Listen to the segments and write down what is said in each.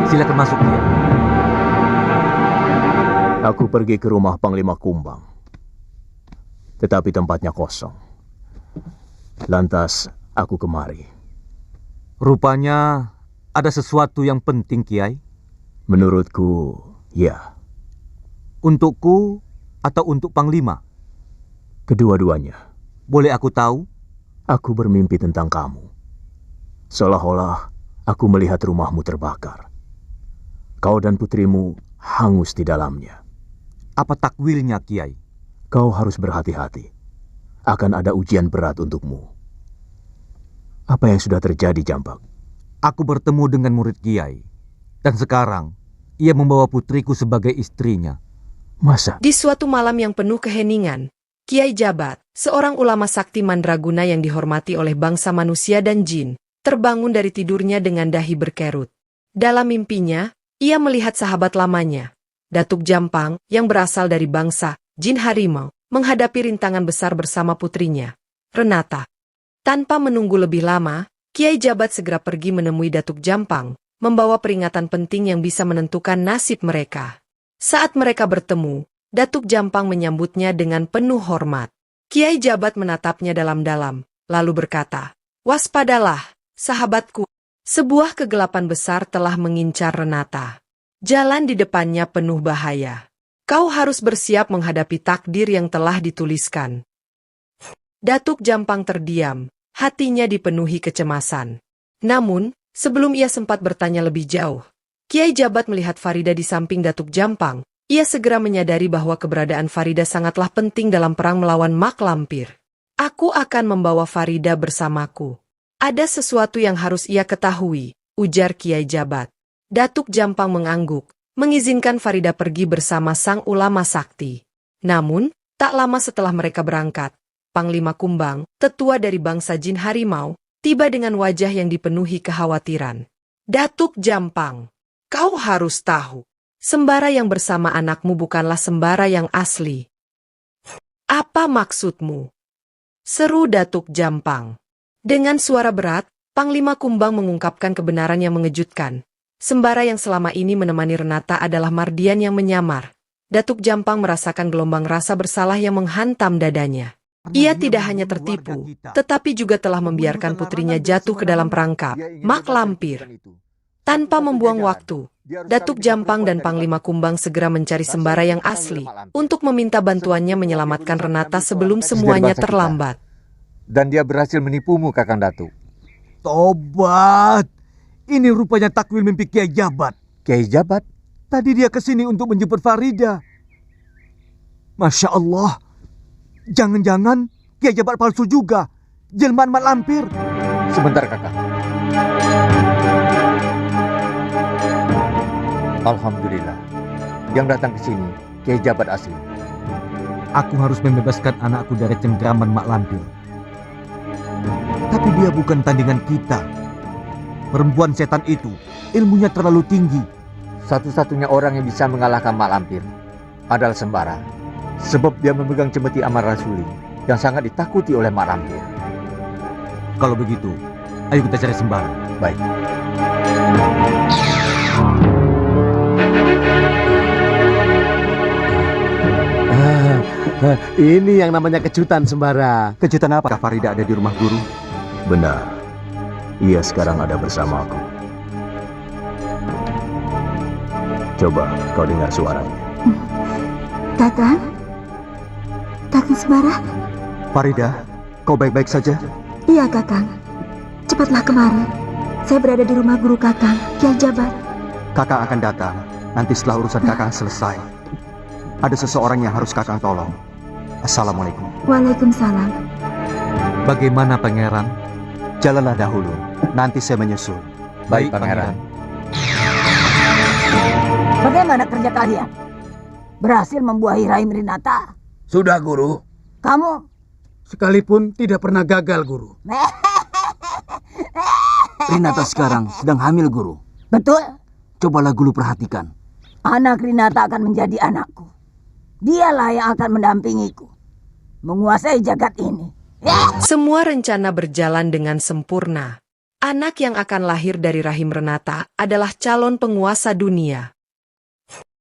Silakan masuk, Kiai. Aku pergi ke rumah Panglima Kumbang, tetapi tempatnya kosong. Lantas aku kemari. Rupanya ada sesuatu yang penting, Kiai. Menurutku, ya. Untukku atau untuk Panglima? Kedua-duanya. Boleh aku tahu? Aku bermimpi tentang kamu. Seolah-olah aku melihat rumahmu terbakar. Kau dan putrimu hangus di dalamnya. Apa takwilnya, Kiai? Kau harus berhati-hati. Akan ada ujian berat untukmu. Apa yang sudah terjadi, Jambak? Aku bertemu dengan murid Kiai. Dan sekarang, ia membawa putriku sebagai istrinya. Masa? Di suatu malam yang penuh keheningan, Kiai Jabat, seorang ulama sakti mandraguna yang dihormati oleh bangsa manusia dan jin, terbangun dari tidurnya dengan dahi berkerut. Dalam mimpinya, ia melihat sahabat lamanya, Datuk Jampang, yang berasal dari bangsa jin harimau, menghadapi rintangan besar bersama putrinya, Renata. Tanpa menunggu lebih lama, Kiai Jabat segera pergi menemui Datuk Jampang, membawa peringatan penting yang bisa menentukan nasib mereka. Saat mereka bertemu, Datuk Jampang menyambutnya dengan penuh hormat. Kiai Jabat menatapnya dalam-dalam, lalu berkata, "Waspadalah, sahabatku. Sebuah kegelapan besar telah mengincar Renata. Jalan di depannya penuh bahaya. Kau harus bersiap menghadapi takdir yang telah dituliskan." Datuk Jampang terdiam, hatinya dipenuhi kecemasan. Namun, sebelum ia sempat bertanya lebih jauh, Kiai Jabat melihat Farida di samping Datuk Jampang. Ia segera menyadari bahwa keberadaan Farida sangatlah penting dalam perang melawan mak lampir. "Aku akan membawa Farida bersamaku. Ada sesuatu yang harus ia ketahui," ujar Kiai Jabat. Datuk Jampang mengangguk, mengizinkan Farida pergi bersama sang ulama sakti. Namun, tak lama setelah mereka berangkat, Panglima Kumbang, tetua dari bangsa jin harimau, tiba dengan wajah yang dipenuhi kekhawatiran. "Datuk Jampang, kau harus tahu, sembara yang bersama anakmu bukanlah sembara yang asli." "Apa maksudmu?" seru Datuk Jampang. Dengan suara berat, Panglima Kumbang mengungkapkan kebenaran yang mengejutkan. Sembara yang selama ini menemani Renata adalah Mardian yang menyamar. Datuk Jampang merasakan gelombang rasa bersalah yang menghantam dadanya. Ia tidak hanya tertipu, tetapi juga telah membiarkan putrinya jatuh ke dalam perangkap mak lampir. Tanpa membuang waktu, Datuk Jampang dan Panglima Kumbang segera mencari sembara yang asli untuk meminta bantuannya menyelamatkan Renata sebelum semuanya terlambat. Dan dia berhasil menipumu, Kakang Datuk. Tobat! Ini rupanya takwil mimpi Kiai Jabat. Kiai Jabat? Tadi dia kesini untuk menjemput Farida. Masya Allah. Jangan-jangan Kiai Jabat palsu juga. Jelmaan mak lampir. Sebentar, Kakang. Alhamdulillah. Yang datang ke sini Kiai Jabat asli. Aku harus membebaskan anakku dari cengkraman mak lampir. Tapi dia bukan tandingan kita. Perempuan setan itu ilmunya terlalu tinggi. Satu-satunya orang yang bisa mengalahkan mak lampir adalah Sembara. Sebab dia memegang cemeti Amar Rasuli yang sangat ditakuti oleh mak lampir. Kalau begitu, ayo kita cari Sembara. Baik. Ini yang namanya kejutan, Sembara. Kejutan apa? Farida ada di rumah guru? Benar. Ia sekarang ada bersamaku. Coba kau dengar suaranya. Kakang? Kakang Sembara? Farida, kau baik-baik saja? Iya, Kakang. Cepatlah kemari. Saya berada di rumah guru Kakang, Kiai Jabat. Kakang akan datang nanti setelah urusan Kakang selesai. Ada seseorang yang harus Kakang tolong. Assalamualaikum. Waalaikumsalam. Bagaimana, Pangeran? Jalanlah dahulu, nanti saya menyusul. Baik, Pangeran. Bagaimana kerja kalian? Berhasil membuahi rahim Renata? Sudah, Guru. Kamu? Sekalipun tidak pernah gagal, Guru. Renata sekarang sedang hamil, Guru. Betul? Cobalah Guru perhatikan. Anak Renata akan menjadi anakku. Dialah yang akan mendampingiku, menguasai jagat ini. Semua rencana berjalan dengan sempurna. Anak yang akan lahir dari rahim Renata adalah calon penguasa dunia.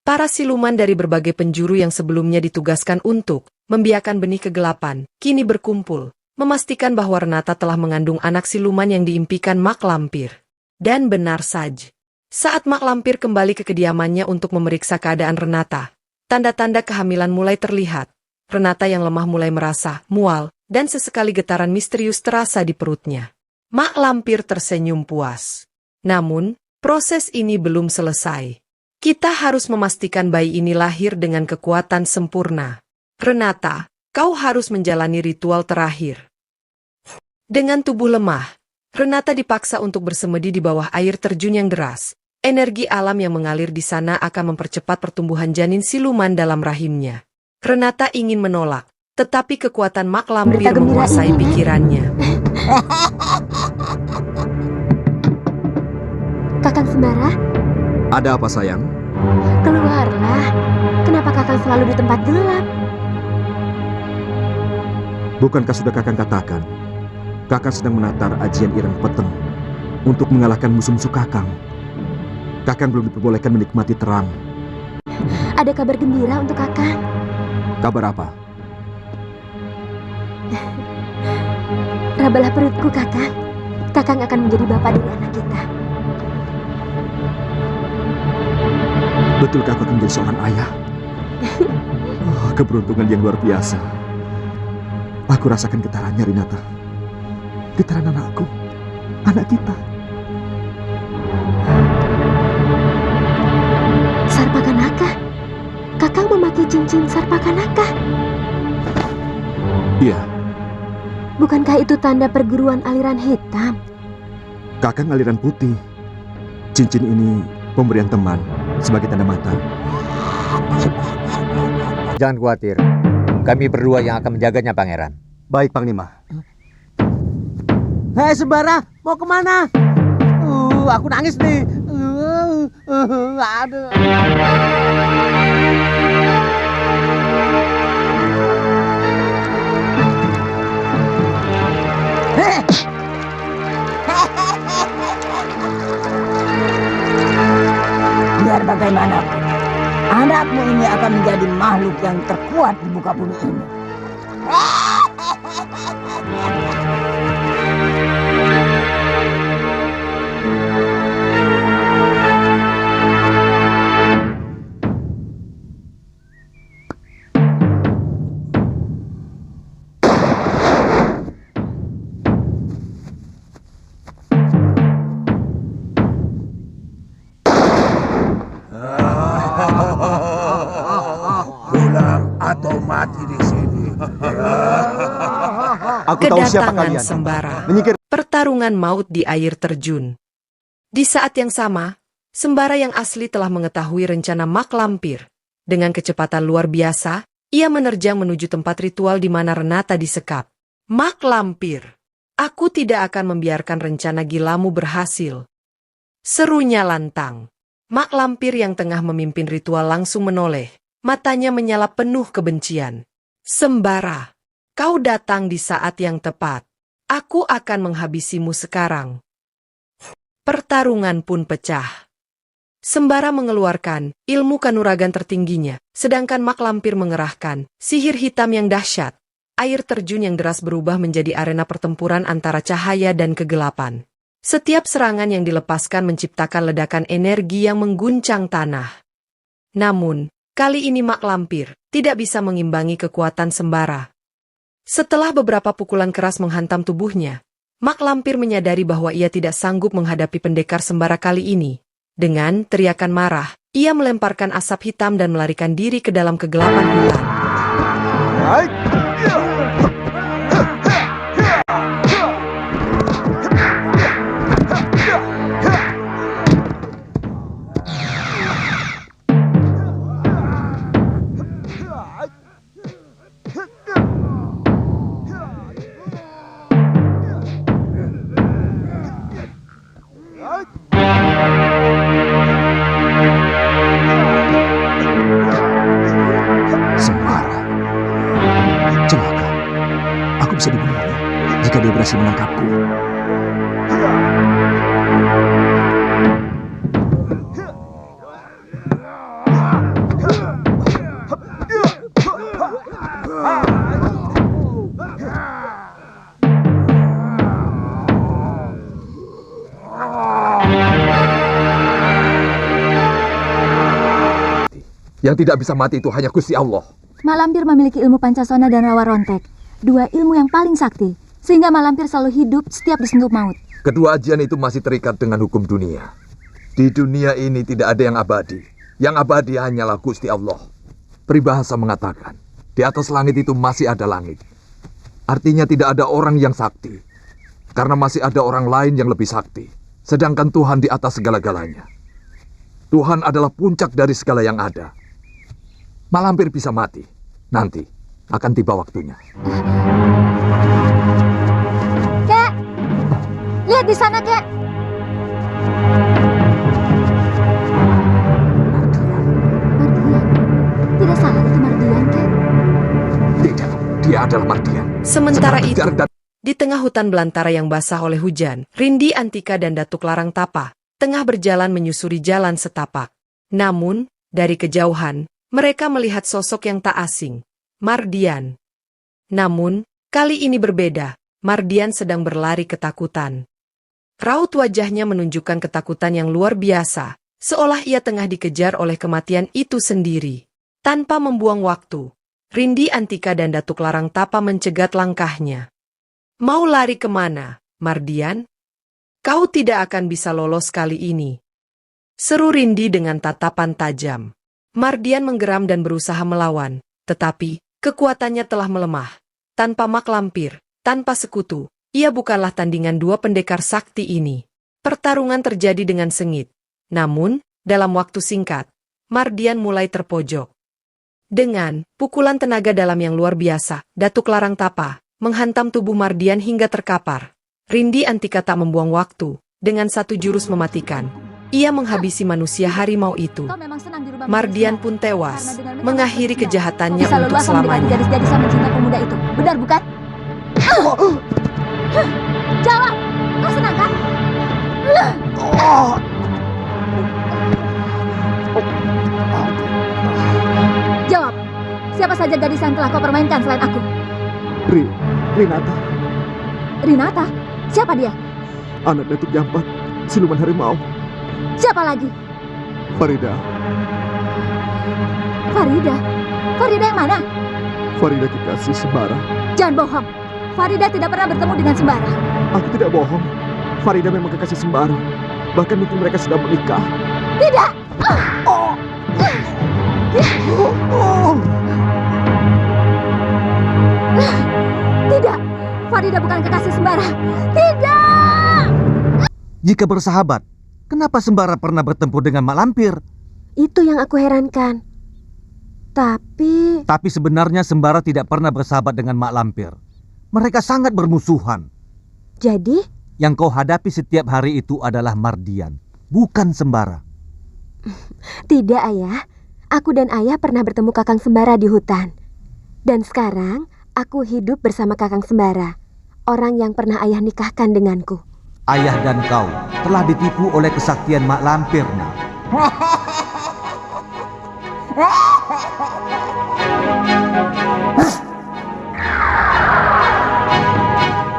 Para siluman dari berbagai penjuru yang sebelumnya ditugaskan untuk membiarkan benih kegelapan, kini berkumpul, memastikan bahwa Renata telah mengandung anak siluman yang diimpikan Mak Lampir. Dan benar saja, saat Mak Lampir kembali ke kediamannya untuk memeriksa keadaan Renata, tanda-tanda kehamilan mulai terlihat. Renata yang lemah mulai merasa mual, dan sesekali getaran misterius terasa di perutnya. Mak Lampir tersenyum puas. Namun, proses ini belum selesai. Kita harus memastikan bayi ini lahir dengan kekuatan sempurna. Renata, kau harus menjalani ritual terakhir. Dengan tubuh lemah, Renata dipaksa untuk bersemedi di bawah air terjun yang deras. Energi alam yang mengalir di sana akan mempercepat pertumbuhan janin siluman dalam rahimnya. Renata ingin menolak, tetapi kekuatan Mak Lampir menguasai pikirannya. Kakang Sembara, Ada apa sayang? keluarlah. Kenapa Kakang selalu di tempat gelap? Bukankah sudah kakang katakan, kakang sedang menatar ajian Ireng Peteng untuk mengalahkan musuh-musuh kakang. Kakang belum diperbolehkan menikmati terang. Ada kabar gembira untuk Kakang. Kabar apa? Rabalah perutku, Kakang. Kakang akan menjadi bapak dari anak kita. Betulkah aku akan menjadi seorang ayah? Keberuntungan yang luar biasa. Aku rasakan getarannya, Rinata. Getaran anakku, anak kita. Sarpakanaka. Kakang memakai cincin Sarpakanaka. Iya, Bukankah itu tanda perguruan aliran hitam? kakang aliran putih. Cincin ini pemberian teman sebagai tanda mata. Jangan khawatir, kami berdua yang akan menjaganya, Pangeran. Baik, Panglima. Hei, Sembara, mau kemana? Aku nangis nih. Aduh. Biar bagaimanapun, anakmu ini akan menjadi makhluk yang terkuat di muka bumi ini. Atau mati di sini. Aku tahu siapa Kedatangan kalian. Sembara. Menyingkir. Pertarungan maut di air terjun. Di saat yang sama, Sembara yang asli telah mengetahui rencana Mak Lampir. Dengan kecepatan luar biasa, ia menerjang menuju tempat ritual di mana Renata disekap. Mak Lampir, aku tidak akan membiarkan rencana gilamu berhasil. Serunya lantang. Mak Lampir yang tengah memimpin ritual langsung menoleh. Matanya menyala penuh kebencian. Sembara, kau datang di saat yang tepat. Aku akan menghabisimu sekarang. Pertarungan pun pecah. Sembara mengeluarkan ilmu kanuragan tertingginya, sedangkan Mak Lampir mengerahkan sihir hitam yang dahsyat. Air terjun yang deras berubah menjadi arena pertempuran antara cahaya dan kegelapan. Setiap serangan yang dilepaskan menciptakan ledakan energi yang mengguncang tanah. Namun, kali ini Mak Lampir tidak bisa mengimbangi kekuatan Sembara. Setelah beberapa pukulan keras menghantam tubuhnya, Mak Lampir menyadari bahwa ia tidak sanggup menghadapi pendekar Sembara kali ini. Dengan teriakan marah, ia melemparkan asap hitam dan melarikan diri ke dalam kegelapan hutan. Sembara. Celaka. Aku bisa dibunuhnya jika dia berhasil menangkapku. Yang tidak bisa mati itu hanya Gusti Allah. Mak Lampir memiliki ilmu Pancasona dan Rawa Rontek, dua ilmu yang paling sakti, sehingga Mak Lampir selalu hidup setiap disentuh maut. Kedua ajian itu masih terikat dengan hukum dunia. Di dunia ini tidak ada yang abadi. Yang abadi hanyalah Gusti Allah. Peribahasa mengatakan, di atas langit itu masih ada langit. Artinya tidak ada orang yang sakti. Karena masih ada orang lain yang lebih sakti. Sedangkan Tuhan di atas segala-galanya. Tuhan adalah puncak dari segala yang ada. Mak Lampir bisa mati. Nanti akan tiba waktunya. Kek! Lihat di sana, Kek! Mardian. Tidak salah itu Mardian, Kek. Tidak, dia adalah Mardian. Sementara itu, di tengah hutan belantara yang basah oleh hujan, Rindi Antika dan Datuk Larang Tapa tengah berjalan menyusuri jalan setapak. Namun, dari kejauhan, mereka melihat sosok yang tak asing, Mardian. Namun, kali ini berbeda, Mardian sedang berlari ketakutan. Raut wajahnya menunjukkan ketakutan yang luar biasa, seolah ia tengah dikejar oleh kematian itu sendiri. Tanpa membuang waktu, Rindi Antika dan Datuk Larang Tapa mencegat langkahnya. Mau lari kemana, Mardian? Kau tidak akan bisa lolos kali ini. Seru Rindi dengan tatapan tajam. Mardian menggeram dan berusaha melawan, tetapi kekuatannya telah melemah. Tanpa Mak Lampir, tanpa sekutu, ia bukanlah tandingan dua pendekar sakti ini. Pertarungan terjadi dengan sengit. Namun, dalam waktu singkat, Mardian mulai terpojok. Dengan pukulan tenaga dalam yang luar biasa, Datuk Larang Tapa menghantam tubuh Mardian hingga terkapar. Rindi Antika tak membuang waktu, dengan satu jurus mematikan. Ia menghabisi manusia harimau itu. Mardian pun tewas, mengakhiri kejahatannya untuk selamanya. Gadis-gadis yang mencinta pemuda itu, benar bukan? Jawab, kau senang kan? Jawab, siapa saja gadis yang telah kau permainkan selain aku? Rinata. Rinata? Siapa dia? Anak Datuk Jampat, siluman harimau. Siapa lagi? Farida. Farida? Farida yang mana? Farida kekasih Sembara. Jangan bohong. Farida tidak pernah bertemu dengan Sembara. Aku tidak bohong. Farida memang kekasih Sembara. Bahkan mungkin mereka sudah menikah. Tidak! Tidak! Farida bukan kekasih Sembara. Tidak! Jika bersahabat, kenapa Sembara pernah bertempur dengan Mak Lampir? Itu yang aku herankan. Tapi sebenarnya Sembara tidak pernah bersahabat dengan Mak Lampir. Mereka sangat bermusuhan. Jadi? Yang kau hadapi setiap hari itu adalah Mardian, bukan Sembara. Tidak, Ayah. Aku dan Ayah pernah bertemu Kakang Sembara di hutan. Dan sekarang, aku hidup bersama Kakang Sembara, orang yang pernah Ayah nikahkan denganku. Ayah dan kau telah ditipu oleh kesaktian Mak Lampir, Nak.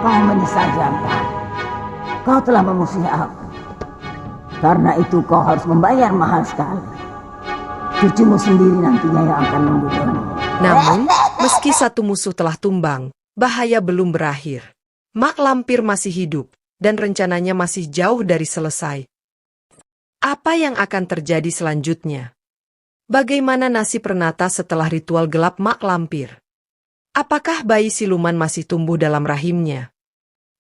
Kau menyesal, Jampat. Kau telah memusuhi aku. Karena itu kau harus membayar mahal sekali. Cucumu sendiri nantinya yang akan membunuhmu. Namun, meski satu musuh telah tumbang, bahaya belum berakhir. Mak Lampir masih hidup, dan rencananya masih jauh dari selesai. Apa yang akan terjadi selanjutnya? Bagaimana nasib Renata setelah ritual gelap Mak Lampir? Apakah bayi siluman masih tumbuh dalam rahimnya?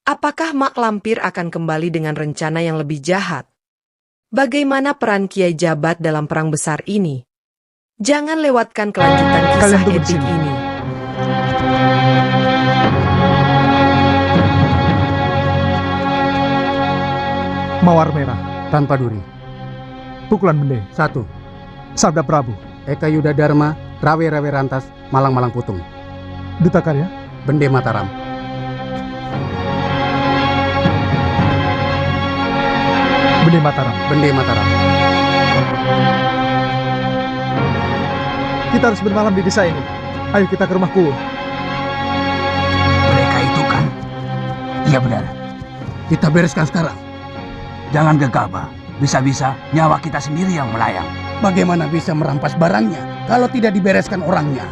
Apakah Mak Lampir akan kembali dengan rencana yang lebih jahat? Bagaimana peran Kiai Jabat dalam perang besar ini? Jangan lewatkan kelanjutan kisah epik ini. Mawar merah tanpa duri. Pukulan bende 1. Sabda Prabu. Eka Yuda Dharma, Rawe Rantas, Malang Putung. Duta Karya. Bende Mataram. Bende Mataram. Bende Mataram. Kita harus bermalam di desa ini. Ayo kita ke rumahku. Mereka itu kan? Iya benar. Kita bereskan sekarang. Jangan gegabah. Bisa-bisa nyawa kita sendiri yang melayang. Bagaimana bisa merampas barangnya kalau tidak dibereskan orangnya?